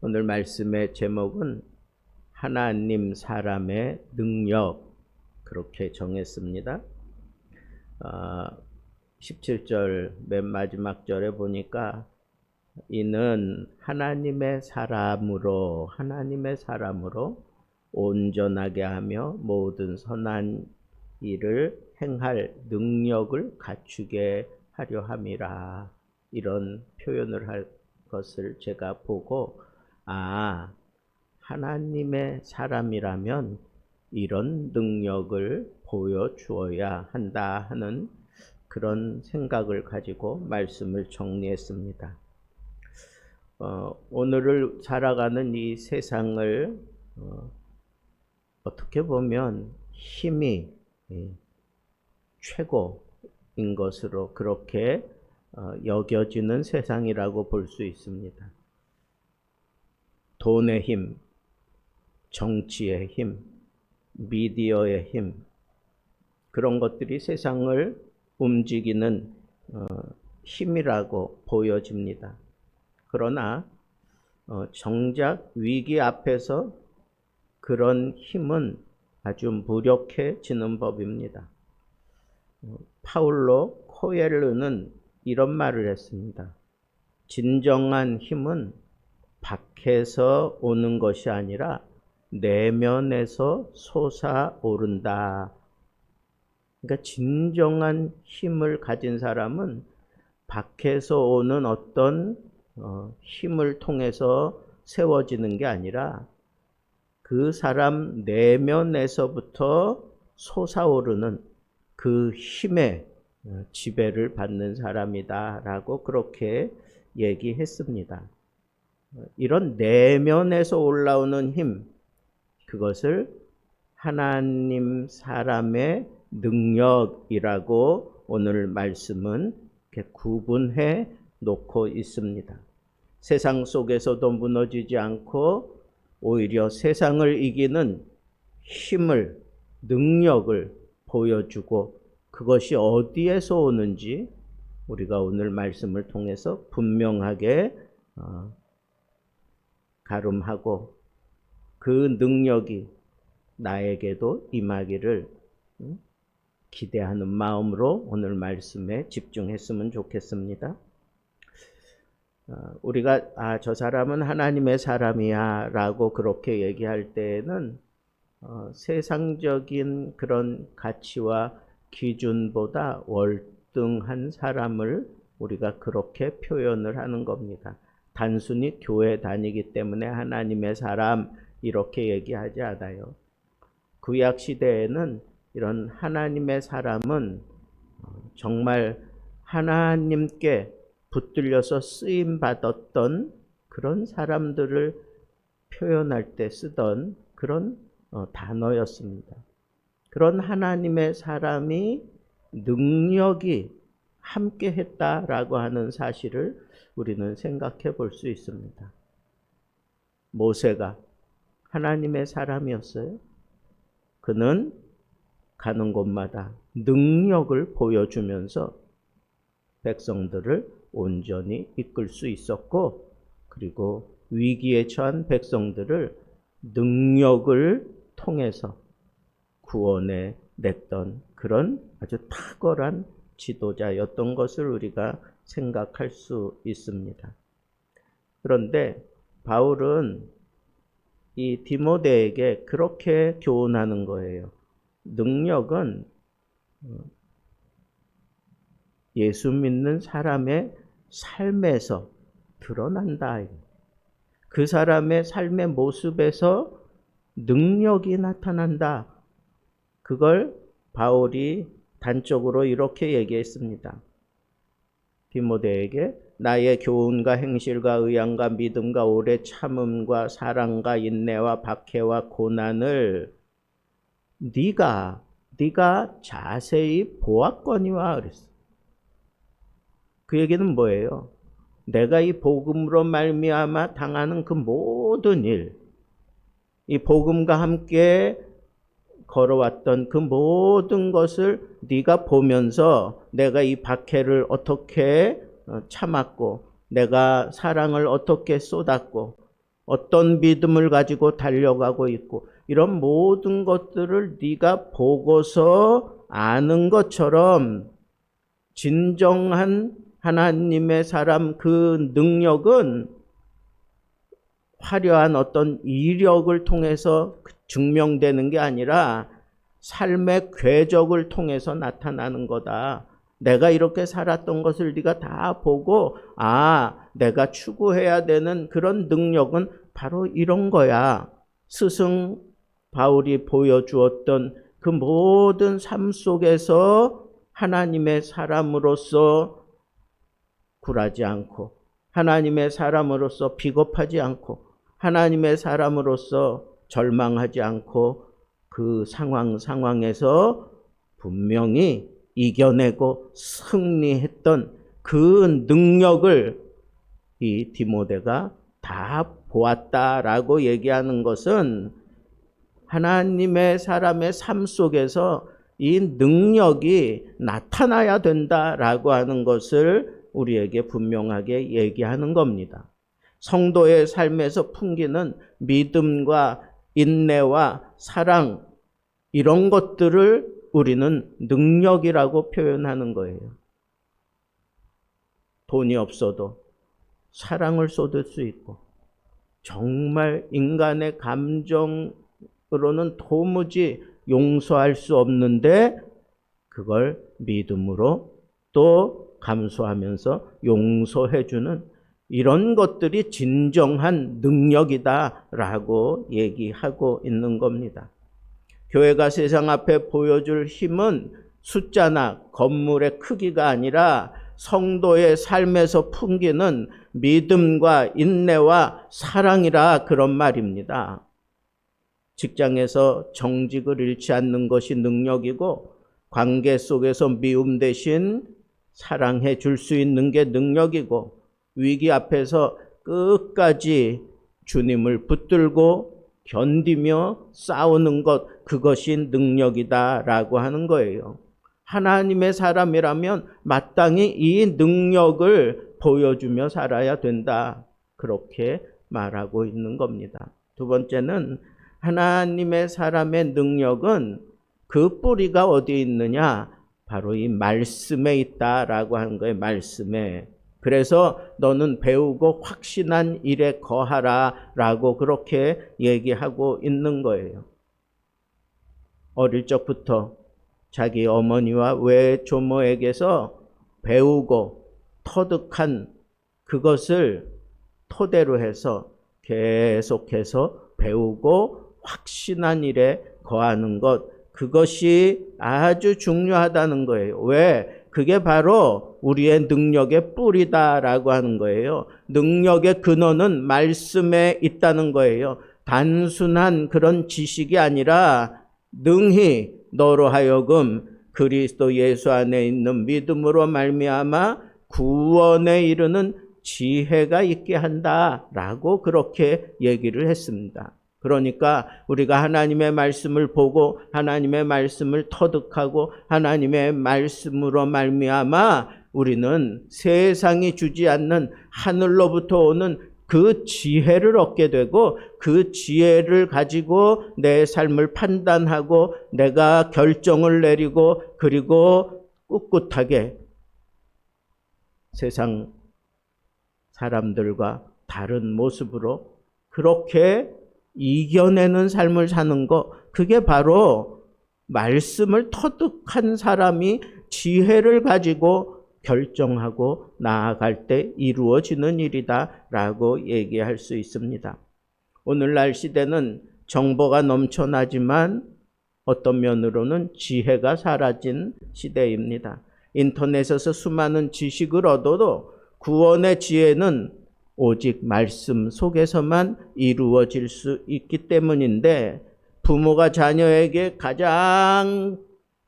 오늘 말씀의 제목은 하나님 사람의 능력, 그렇게 정했습니다. 17절 맨 마지막 절에 보니까 이는 하나님의 사람으로 온전하게 하며 모든 선한 일을 행할 능력을 갖추게 하려 함이라. 이런 표현을 할 것을 제가 보고 하나님의 사람이라면 이런 능력을 보여주어야 한다 하는 그런 생각을 가지고 말씀을 정리했습니다. 오늘을 살아가는 이 세상을 어떻게 보면 힘이 최고인 것으로 그렇게 여겨지는 세상이라고 볼 수 있습니다. 돈의 힘, 정치의 힘, 미디어의 힘, 그런 것들이 세상을 움직이는 힘이라고 보여집니다. 그러나 정작 위기 앞에서 그런 힘은 아주 무력해지는 법입니다. 파울로 코엘르는 이런 말을 했습니다. 진정한 힘은 밖에서 오는 것이 아니라 내면에서 솟아오른다. 그러니까 진정한 힘을 가진 사람은 밖에서 오는 어떤 힘을 통해서 세워지는 게 아니라 그 사람 내면에서부터 솟아오르는 그 힘의 지배를 받는 사람이다라고 그렇게 얘기했습니다. 이런 내면에서 올라오는 힘, 그것을 하나님 사람의 능력이라고 오늘 말씀은 이렇게 구분해 놓고 있습니다. 세상 속에서도 무너지지 않고 오히려 세상을 이기는 힘을, 능력을 보여주고 그것이 어디에서 오는지 우리가 오늘 말씀을 통해서 분명하게 가름하고 그 능력이 나에게도 임하기를 기대하는 마음으로 오늘 말씀에 집중했으면 좋겠습니다. 우리가 저 사람은 하나님의 사람이야 라고 그렇게 얘기할 때에는 세상적인 그런 가치와 기준보다 월등한 사람을 우리가 그렇게 표현을 하는 겁니다. 단순히 교회 다니기 때문에 하나님의 사람 이렇게 얘기하지 않아요. 구약 시대에는 이런 하나님의 사람은 정말 하나님께 붙들려서 쓰임 받았던 그런 사람들을 표현할 때 쓰던 그런 단어였습니다. 그런 하나님의 사람이 능력이 함께 했다라고 하는 사실을 우리는 생각해 볼 수 있습니다. 모세가 하나님의 사람이었어요. 그는 가는 곳마다 능력을 보여주면서 백성들을 온전히 이끌 수 있었고, 그리고 위기에 처한 백성들을 능력을 통해서 구원해 냈던 그런 아주 탁월한 지도자였던 것을 우리가 생각할 수 있습니다. 그런데 바울은 이 디모데에게 그렇게 교훈하는 거예요. 능력은 예수 믿는 사람의 삶에서 드러난다. 그 사람의 삶의 모습에서 능력이 나타난다. 그걸 바울이 단적으로 이렇게 얘기했습니다. 디모데에게 나의 교훈과 행실과 의향과 믿음과 오래 참음과 사랑과 인내와 박해와 고난을 네가 자세히 보았거니와 그랬어. 그 얘기는 뭐예요? 내가 이 복음으로 말미암아 당하는 그 모든 일, 이 복음과 함께 걸어왔던 그 모든 것을 네가 보면서 내가 이 박해를 어떻게 참았고 내가 사랑을 어떻게 쏟았고 어떤 믿음을 가지고 달려가고 있고 이런 모든 것들을 네가 보고서 아는 것처럼 진정한 하나님의 사람 그 능력은 화려한 어떤 이력을 통해서 증명되는 게 아니라 삶의 궤적을 통해서 나타나는 거다. 내가 이렇게 살았던 것을 네가 다 보고 내가 추구해야 되는 그런 능력은 바로 이런 거야. 스승 바울이 보여주었던 그 모든 삶 속에서 하나님의 사람으로서 굴하지 않고 하나님의 사람으로서 비겁하지 않고 하나님의 사람으로서 절망하지 않고 그 상황에서 분명히 이겨내고 승리했던 그 능력을 이 디모데가 다 보았다라고 얘기하는 것은 하나님의 사람의 삶 속에서 이 능력이 나타나야 된다라고 하는 것을 우리에게 분명하게 얘기하는 겁니다. 성도의 삶에서 풍기는 믿음과 인내와 사랑 이런 것들을 우리는 능력이라고 표현하는 거예요. 돈이 없어도 사랑을 쏟을 수 있고 정말 인간의 감정으로는 도무지 용서할 수 없는데 그걸 믿음으로 또 감수하면서 용서해주는 이런 것들이 진정한 능력이다라고 얘기하고 있는 겁니다. 교회가 세상 앞에 보여줄 힘은 숫자나 건물의 크기가 아니라 성도의 삶에서 풍기는 믿음과 인내와 사랑이라 그런 말입니다. 직장에서 정직을 잃지 않는 것이 능력이고 관계 속에서 미움 대신 사랑해 줄 수 있는 게 능력이고 위기 앞에서 끝까지 주님을 붙들고 견디며 싸우는 것 그것이 능력이다라고 하는 거예요. 하나님의 사람이라면 마땅히 이 능력을 보여주며 살아야 된다. 그렇게 말하고 있는 겁니다. 두 번째는 하나님의 사람의 능력은 그 뿌리가 어디에 있느냐? 바로 이 말씀에 있다라고 하는 거예요. 말씀에. 그래서 너는 배우고 확신한 일에 거하라 라고 그렇게 얘기하고 있는 거예요. 어릴 적부터 자기 어머니와 외조모에게서 배우고 터득한 그것을 토대로 해서 계속해서 배우고 확신한 일에 거하는 것 그것이 아주 중요하다는 거예요. 왜? 그게 바로 우리의 능력의 뿌리다라고 하는 거예요. 능력의 근원은 말씀에 있다는 거예요. 단순한 그런 지식이 아니라 능히 너로 하여금 그리스도 예수 안에 있는 믿음으로 말미암아 구원에 이르는 지혜가 있게 한다라고 그렇게 얘기를 했습니다. 그러니까 우리가 하나님의 말씀을 보고 하나님의 말씀을 터득하고 하나님의 말씀으로 말미암아 우리는 세상이 주지 않는 하늘로부터 오는 그 지혜를 얻게 되고 그 지혜를 가지고 내 삶을 판단하고 내가 결정을 내리고 그리고 꿋꿋하게 세상 사람들과 다른 모습으로 그렇게 이겨내는 삶을 사는 거 그게 바로 말씀을 터득한 사람이 지혜를 가지고 결정하고 나아갈 때 이루어지는 일이다라고 얘기할 수 있습니다. 오늘날 시대는 정보가 넘쳐나지만 어떤 면으로는 지혜가 사라진 시대입니다. 인터넷에서 수많은 지식을 얻어도 구원의 지혜는 오직 말씀 속에서만 이루어질 수 있기 때문인데 부모가 자녀에게 가장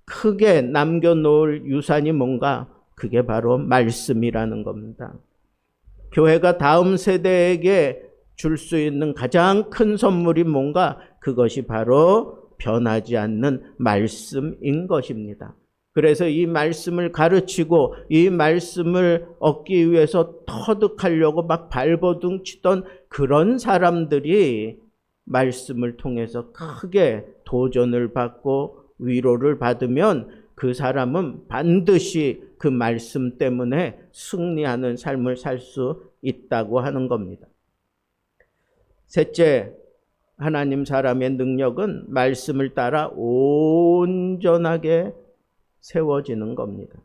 크게 남겨놓을 유산이 뭔가? 그게 바로 말씀이라는 겁니다. 교회가 다음 세대에게 줄 수 있는 가장 큰 선물이 뭔가? 그것이 바로 변하지 않는 말씀인 것입니다. 그래서 이 말씀을 가르치고 이 말씀을 얻기 위해서 터득하려고 막 발버둥 치던 그런 사람들이 말씀을 통해서 크게 도전을 받고 위로를 받으면 그 사람은 반드시 그 말씀 때문에 승리하는 삶을 살 수 있다고 하는 겁니다. 셋째, 하나님 사람의 능력은 말씀을 따라 온전하게 세워지는 겁니다.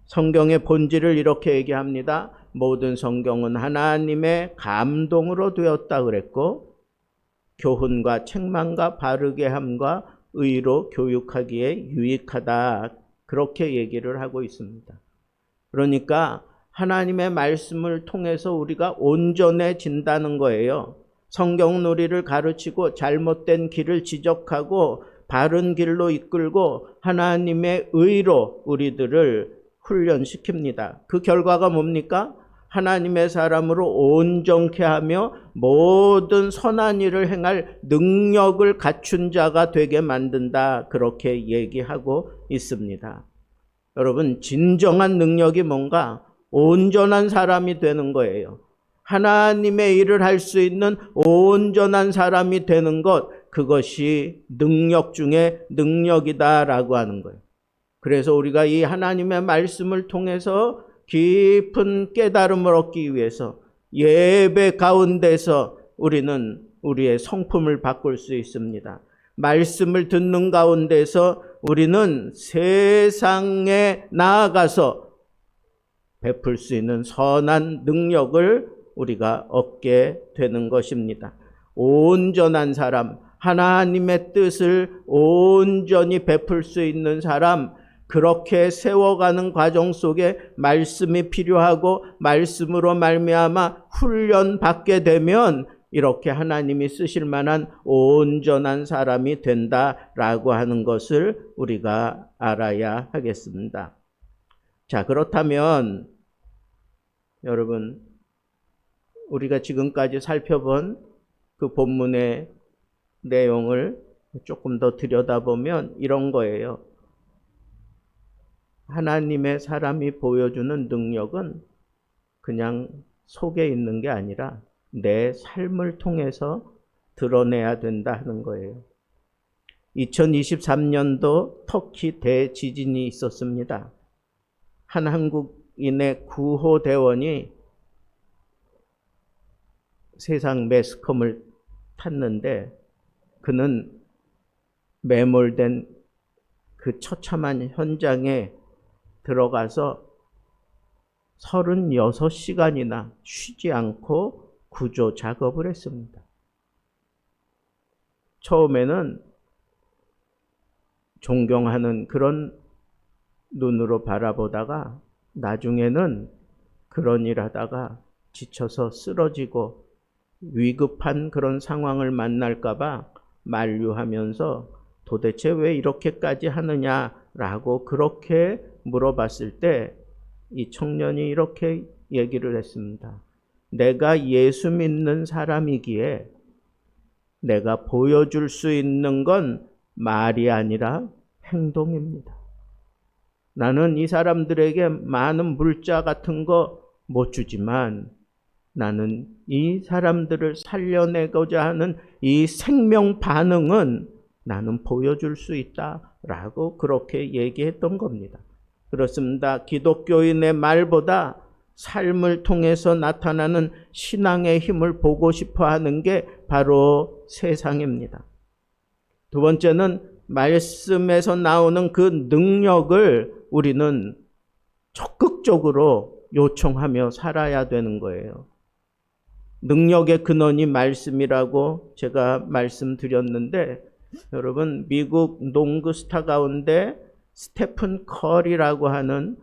성경의 본질을 이렇게 얘기합니다. 모든 성경은 하나님의 감동으로 되었다 그랬고, 교훈과 책망과 바르게 함과 의로 교육하기에 유익하다, 그렇게 얘기를 하고 있습니다. 그러니까 하나님의 말씀을 통해서 우리가 온전해진다는 거예요. 성경 놀이를 가르치고 잘못된 길을 지적하고 바른 길로 이끌고 하나님의 의로 우리들을 훈련시킵니다. 그 결과가 뭡니까? 하나님의 사람으로 온전케 하며 모든 선한 일을 행할 능력을 갖춘 자가 되게 만든다, 그렇게 얘기하고 있습니다. 여러분, 진정한 능력이 뭔가? 온전한 사람이 되는 거예요. 하나님의 일을 할 수 있는 온전한 사람이 되는 것, 그것이 능력 중에 능력이다라고 하는 거예요. 그래서 우리가 이 하나님의 말씀을 통해서 깊은 깨달음을 얻기 위해서 예배 가운데서 우리는 우리의 성품을 바꿀 수 있습니다. 말씀을 듣는 가운데서 우리는 세상에 나아가서 베풀 수 있는 선한 능력을 우리가 얻게 되는 것입니다. 온전한 사람, 하나님의 뜻을 온전히 베풀 수 있는 사람, 그렇게 세워가는 과정 속에 말씀이 필요하고 말씀으로 말미암아 훈련받게 되면 이렇게 하나님이 쓰실 만한 온전한 사람이 된다라고 하는 것을 우리가 알아야 하겠습니다. 자, 그렇다면 여러분, 우리가 지금까지 살펴본 그 본문의 내용을 조금 더 들여다보면 이런 거예요. 하나님의 사람이 보여주는 능력은 그냥 속에 있는 게 아니라 내 삶을 통해서 드러내야 된다 하는 거예요. 2023년도 터키 대지진이 있었습니다. 한 한국인의 구호대원이 세상 매스컴을 탔는데 그는 매몰된 그 처참한 현장에 들어가서 36시간이나 쉬지 않고 구조 작업을 했습니다. 처음에는 존경하는 그런 눈으로 바라보다가 나중에는 그런 일 하다가 지쳐서 쓰러지고 위급한 그런 상황을 만날까봐 만류하면서 도대체 왜 이렇게까지 하느냐라고 그렇게 물어봤을 때 이 청년이 이렇게 얘기를 했습니다. 내가 예수 믿는 사람이기에 내가 보여줄 수 있는 건 말이 아니라 행동입니다. 나는 이 사람들에게 많은 물자 같은 거 못 주지만 나는 이 사람들을 살려내고자 하는 이 생명 반응은 나는 보여줄 수 있다라고 그렇게 얘기했던 겁니다. 그렇습니다. 기독교인의 말보다 삶을 통해서 나타나는 신앙의 힘을 보고 싶어 하는 게 바로 세상입니다. 두 번째는 말씀에서 나오는 그 능력을 우리는 적극적으로 요청하며 살아야 되는 거예요. 능력의 근원이 말씀이라고 제가 말씀드렸는데, 여러분, 미국 농구 스타 가운데 스테픈 커리라고 하는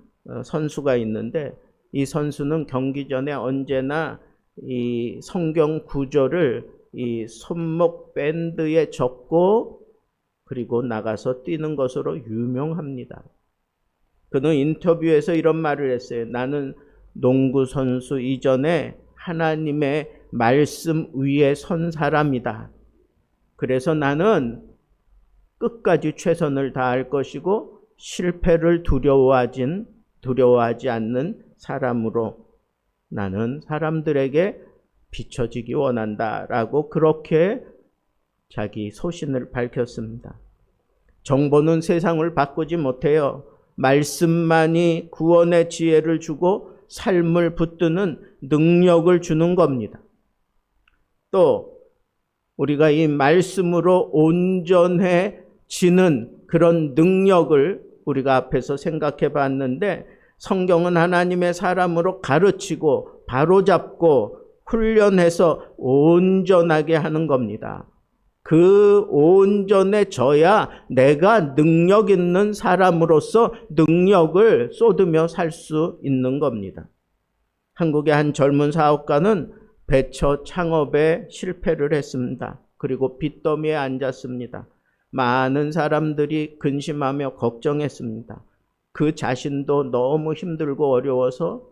선수가 있는데, 이 선수는 경기 전에 언제나 이 성경 구절을 이 손목 밴드에 적고 그리고 나가서 뛰는 것으로 유명합니다. 그는 인터뷰에서 이런 말을 했어요. 나는 농구 선수 이전에 하나님의 말씀 위에 선 사람이다. 그래서 나는 끝까지 최선을 다할 것이고 실패를 두려워하지 않는 사람으로 나는 사람들에게 비춰지기 원한다라고 그렇게 자기 소신을 밝혔습니다. 정보는 세상을 바꾸지 못해요. 말씀만이 구원의 지혜를 주고 삶을 붙드는 능력을 주는 겁니다. 또 우리가 이 말씀으로 온전해지는 그런 능력을 우리가 앞에서 생각해 봤는데, 성경은 하나님의 사람으로 가르치고 바로잡고 훈련해서 온전하게 하는 겁니다. 그 온전해져야 내가 능력 있는 사람으로서 능력을 쏟으며 살 수 있는 겁니다. 한국의 한 젊은 사업가는 배처 창업에 실패를 했습니다. 그리고 빚더미에 앉았습니다. 많은 사람들이 근심하며 걱정했습니다. 그 자신도 너무 힘들고 어려워서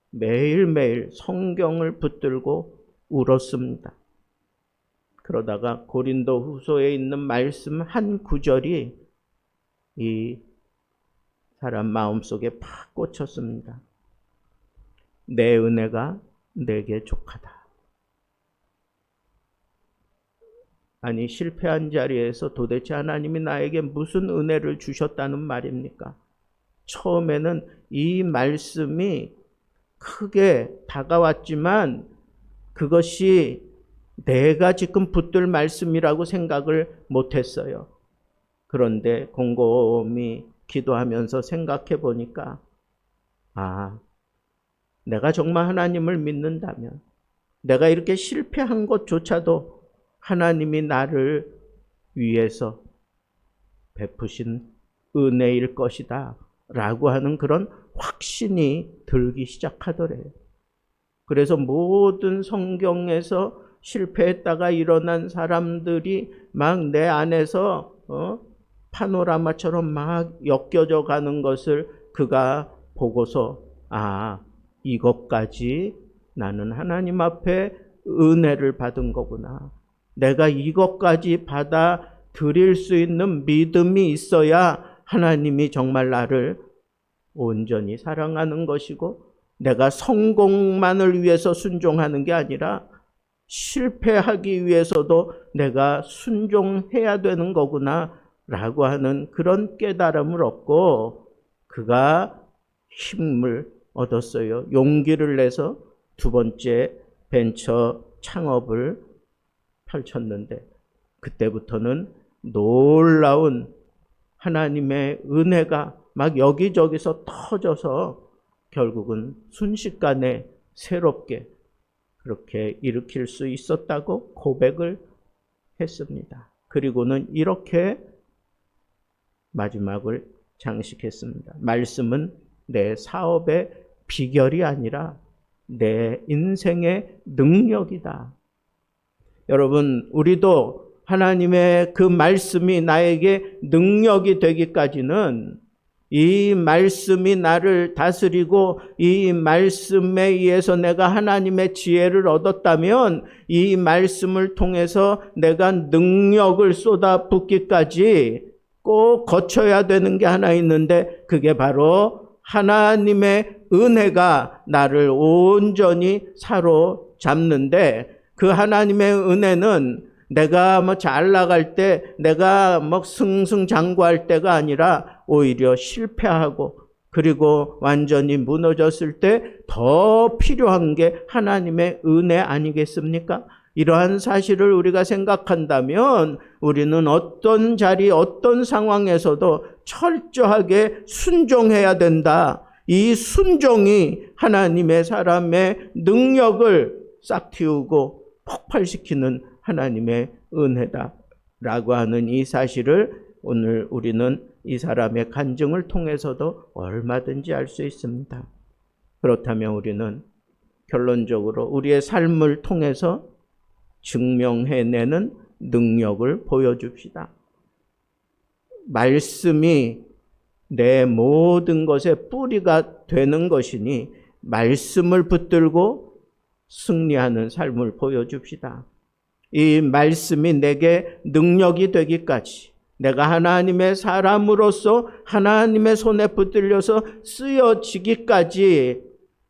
매일매일 성경을 붙들고 울었습니다. 그러다가 고린도 후서에 있는 말씀 한 구절이 이 사람 마음속에 팍 꽂혔습니다. 내 은혜가 내게 족하다. 아니, 실패한 자리에서 도대체 하나님이 나에게 무슨 은혜를 주셨다는 말입니까? 처음에는 이 말씀이 크게 다가왔지만 그것이 내가 지금 붙들 말씀이라고 생각을 못했어요. 그런데 곰곰이 기도하면서 생각해 보니까 내가 정말 하나님을 믿는다면 내가 이렇게 실패한 것조차도 하나님이 나를 위해서 베푸신 은혜일 것이다 라고 하는 그런 확신이 들기 시작하더래요. 그래서 모든 성경에서 실패했다가 일어난 사람들이 막 내 안에서 파노라마처럼 막 엮여져 가는 것을 그가 보고서 이것까지 나는 하나님 앞에 은혜를 받은 거구나. 내가 이것까지 받아들일 수 있는 믿음이 있어야 하나님이 정말 나를 온전히 사랑하는 것이고, 내가 성공만을 위해서 순종하는 게 아니라 실패하기 위해서도 내가 순종해야 되는 거구나 라고 하는 그런 깨달음을 얻고 그가 힘을 얻었어요. 용기를 내서 두 번째 벤처 창업을 펼쳤는데, 그때부터는 놀라운 하나님의 은혜가 막 여기저기서 터져서 결국은 순식간에 새롭게 그렇게 일으킬 수 있었다고 고백을 했습니다. 그리고는 이렇게 마지막을 장식했습니다. 말씀은 내 사업의 비결이 아니라 내 인생의 능력이다. 여러분, 우리도 하나님의 그 말씀이 나에게 능력이 되기까지는 이 말씀이 나를 다스리고 이 말씀에 의해서 내가 하나님의 지혜를 얻었다면 이 말씀을 통해서 내가 능력을 쏟아붓기까지 꼭 거쳐야 되는 게 하나 있는데, 그게 바로 하나님의 은혜가 나를 온전히 사로잡는데, 그 하나님의 은혜는 내가 잘 나갈 때, 내가 승승장구할 때가 아니라 오히려 실패하고 그리고 완전히 무너졌을 때 더 필요한 게 하나님의 은혜 아니겠습니까? 이러한 사실을 우리가 생각한다면 우리는 어떤 자리, 어떤 상황에서도 철저하게 순종해야 된다. 이 순종이 하나님의 사람의 능력을 싹 틔우고 폭발시키는 하나님의 은혜다라고 하는 이 사실을 오늘 우리는 이 사람의 간증을 통해서도 얼마든지 알 수 있습니다. 그렇다면 우리는 결론적으로 우리의 삶을 통해서 증명해내는 능력을 보여줍시다. 말씀이 내 모든 것의 뿌리가 되는 것이니 말씀을 붙들고 승리하는 삶을 보여줍시다. 이 말씀이 내게 능력이 되기까지, 내가 하나님의 사람으로서 하나님의 손에 붙들려서 쓰여지기까지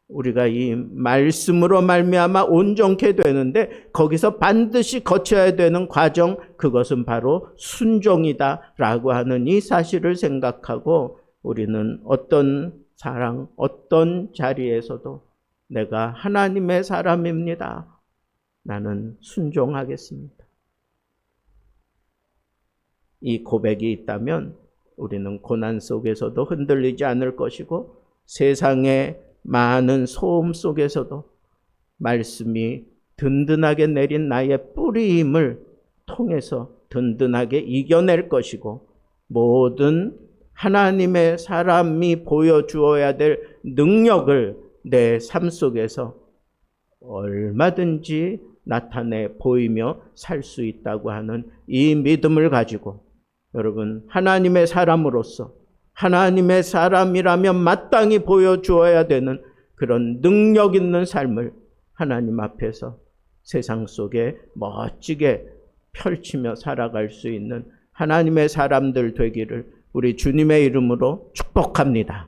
우리가 이 말씀으로 말미암아 온전케 되는데 거기서 반드시 거쳐야 되는 과정, 그것은 바로 순종이다라고 하는 이 사실을 생각하고 우리는 어떤 상황, 어떤 자리에서도 내가 하나님의 사람입니다. 나는 순종하겠습니다. 이 고백이 있다면 우리는 고난 속에서도 흔들리지 않을 것이고 세상의 많은 소음 속에서도 말씀이 든든하게 내린 나의 뿌리임을 통해서 든든하게 이겨낼 것이고 모든 하나님의 사람이 보여주어야 될 능력을 내 삶 속에서 얼마든지 나타내 보이며 살 수 있다고 하는 이 믿음을 가지고 여러분, 하나님의 사람으로서 하나님의 사람이라면 마땅히 보여주어야 되는 그런 능력 있는 삶을 하나님 앞에서 세상 속에 멋지게 펼치며 살아갈 수 있는 하나님의 사람들 되기를 우리 주님의 이름으로 축복합니다.